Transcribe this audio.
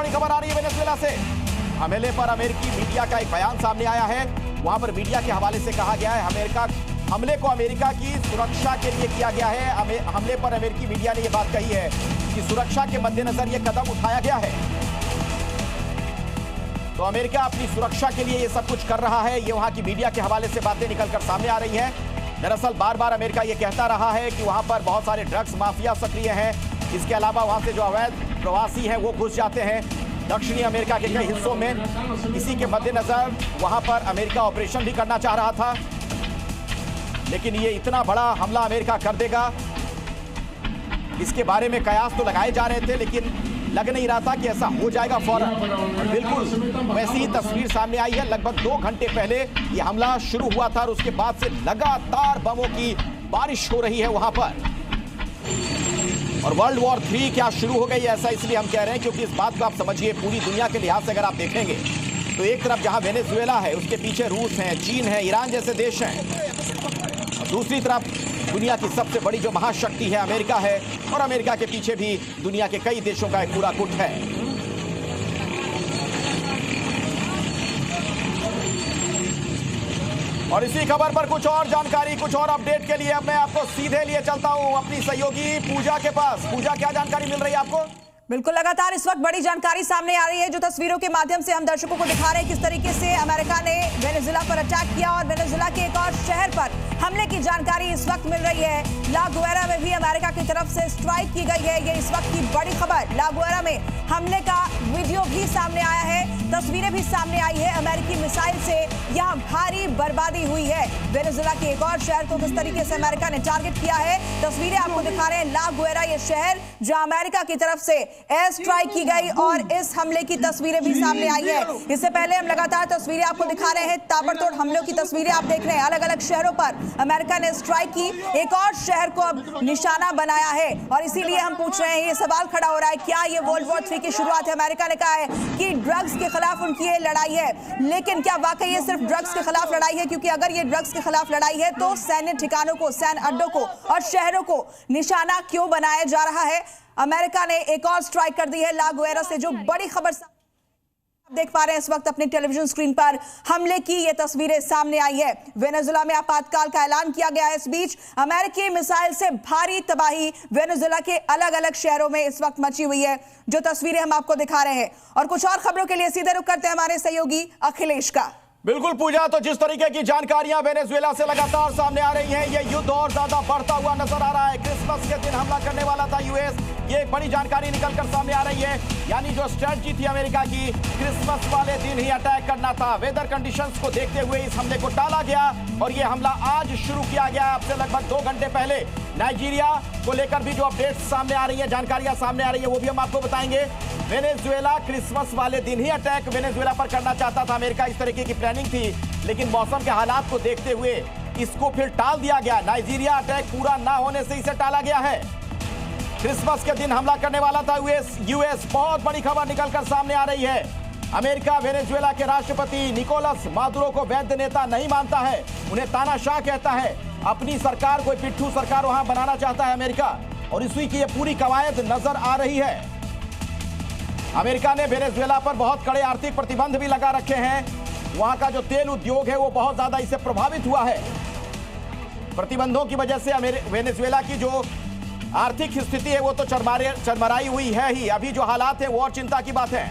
बड़ी खबर आ रही है वेनेजुएला से। हमले पर अमेरिकी मीडिया का एक बयान सामने आया है। वहां पर मीडिया के हवाले से कहा गया है हमले को अमेरिका की सुरक्षा के लिए किया गया है। हमले पर अमेरिकी मीडिया ने यह बात कही है कि सुरक्षा के मद्देनजर यह कदम उठाया गया है। तो अमेरिका अपनी सुरक्षा के लिए यह सब कुछ कर रहा है। ये वहां की मीडिया के हवाले से बातें निकलकर सामने आ रही हैं। दरअसल बार बार अमेरिका यह कहता रहा है कि वहां पर बहुत सारे ड्रग्स माफिया सक्रिय हैं। इसके अलावा वहां से जो अवैध प्रवासी हैं वो घुस जाते हैं दक्षिणी अमेरिका के कई हिस्सों में। इसी के मद्देनजर वहां पर अमेरिका ऑपरेशन भी करना चाह रहा था, लेकिन ये इतना बड़ा हमला अमेरिका कर देगा इसके बारे में कयास तो लगाए जा रहे थे, लेकिन लग नहीं रहा था कि ऐसा हो जाएगा फौरन। और बिल्कुल वैसी ही तस्वीर सामने आई है। लगभग 2 घंटे पहले ये हमला शुरू हुआ था और उसके बाद से लगातार बमों की बारिश हो रही है वहां पर। और वर्ल्ड वॉर 3 क्या शुरू हो गई, ऐसा इसलिए हम कह रहे हैं क्योंकि इस बात को आप समझिए, पूरी दुनिया के लिहाज से अगर आप देखेंगे तो एक तरफ जहां वेनेजुएला है उसके पीछे रूस है, चीन है, ईरान जैसे देश हैं। दूसरी तरफ दुनिया की सबसे बड़ी जो महाशक्ति है अमेरिका है, और अमेरिका के पीछे भी दुनिया के कई देशों का एक पूरा गुट है। और इसी खबर पर कुछ और जानकारी, कुछ और अपडेट के लिए अब मैं आपको सीधे लिए चलता हूं अपनी सहयोगी पूजा के पास। पूजा, क्या जानकारी मिल रही है आपको? बिल्कुल, लगातार इस वक्त बड़ी जानकारी सामने आ रही है, जो तस्वीरों के माध्यम से हम दर्शकों को दिखा रहे हैं किस तरीके से अमेरिका ने वेनेजुएला पर अटैक किया और वेनेजुएला के एक और शहर पर हमले की जानकारी इस वक्त मिल रही है। ला गुएरा में भी अमेरिका की तरफ से स्ट्राइक की गई है। ये इस वक्त की बड़ी खबर। ला गुएरा में हमले का वीडियो भी सामने आया है, तस्वीरें भी सामने आई है। अमेरिकी मिसाइल से यहाँ भारी बर्बादी हुई है। वेनेजुएला के एक और शहर को किस तरीके से अमेरिका ने टारगेट किया है, तस्वीरें आपको दिखा रहे हैं। ला गुएरा ये शहर जहां अमेरिका की तरफ से एयर स्ट्राइक की गई और इस हमले की तस्वीरें भी सामने आई है। इससे पहले हम लगातार तस्वीरें आपको दिखा रहे हैं, ताबड़तोड़ हमलों की तस्वीरें आप देख रहे हैं। अलग अलग शहरों पर अमेरिका ने स्ट्राइक की, एक और शहर को अब निशाना बनाया है। और इसीलिए हम पूछ रहे हैं, ये सवाल खड़ा हो रहा है, क्या ये वर्ल्ड वॉर 3 की शुरुआत है? अमेरिका ने कहा है कि ड्रग्स के खिलाफ उनकी ये लड़ाई है, लेकिन क्या वाकई ये सिर्फ ड्रग्स के खिलाफ लड़ाई है? क्योंकि अगर ये ड्रग्स के खिलाफ लड़ाई है तो सैन्य ठिकानों को, सैन्य अड्डों को और शहरों को निशाना क्यों बनाया जा रहा है? अमेरिका ने एक और स्ट्राइक कर दी है ला गुएरा से। जो बड़ी खबर देख पा रहे हैं इस वक्त अपने टेलीविजन स्क्रीन पर, हमले की ये तस्वीरें सामने आई है। वेनेजुएला में आपातकाल का ऐलान किया गया है। इस बीच अमेरिकी मिसाइल से भारी तबाही वेनेजुएला के अलग अलग शहरों में इस वक्त मची हुई है, जो तस्वीरें हम आपको दिखा रहे हैं। और कुछ और खबरों के लिए सीधे रुख करते हैं हमारे सहयोगी अखिलेश का। बिल्कुल पूजा, तो जिस तरीके की जानकारियां वेनेजुएला से लगातार सामने आ रही हैं, ये युद्ध और ज्यादा बढ़ता हुआ नजर आ रहा है। क्रिसमस के दिन हमला करने वाला था यूएस, ये एक बड़ी जानकारी निकलकर सामने आ रही है। यानी जो स्ट्रेटजी थी अमेरिका की, क्रिसमस वाले दिन ही अटैक करना था। वेदर कंडीशंस को देखते हुए इस हमले को टाला गया और ये हमला आज शुरू किया गया। अब से लगभग 2 घंटे पहले नाइजीरिया को लेकर भी जो अपडेट्स सामने आ रही है, जानकारियां सामने आ रही है, वो भी हम आपको बताएंगे। वेनेजुएला क्रिसमस वाले दिन ही अटैक वेनेजुएला पर करना चाहता था अमेरिका, इस तरीके की प्लानिंग थी, लेकिन मौसम के हालात को देखते हुए इसको फिर टाल दिया गया। नाइजीरिया अटैक पूरा ना होने से इसे टाला गया है। क्रिसमस के दिन हमला करने वाला था यूएस। बहुत बड़ी खबर निकलकर सामने आ रही है। अमेरिका वेनेजुएला के राष्ट्रपति निकोलस मादुरो को वैध नेता नहीं मानता है, उन्हें तानाशाह कहता है। अपनी सरकार, कोई पिट्ठू सरकार वहां बनाना चाहता है अमेरिका, और इसी की ये पूरी कवायद नजर आ रही है। अमेरिका ने वेनेजुएला पर बहुत कड़े आर्थिक प्रतिबंध भी लगा रखे हैं। वहां का जो तेल उद्योग है वो बहुत ज्यादा इससे प्रभावित हुआ है। प्रतिबंधों की वजह से वेनेजुएला की जो आर्थिक स्थिति है वो तो चरमराई हुई है ही। अभी जो हालात है वो और चिंता की बात है।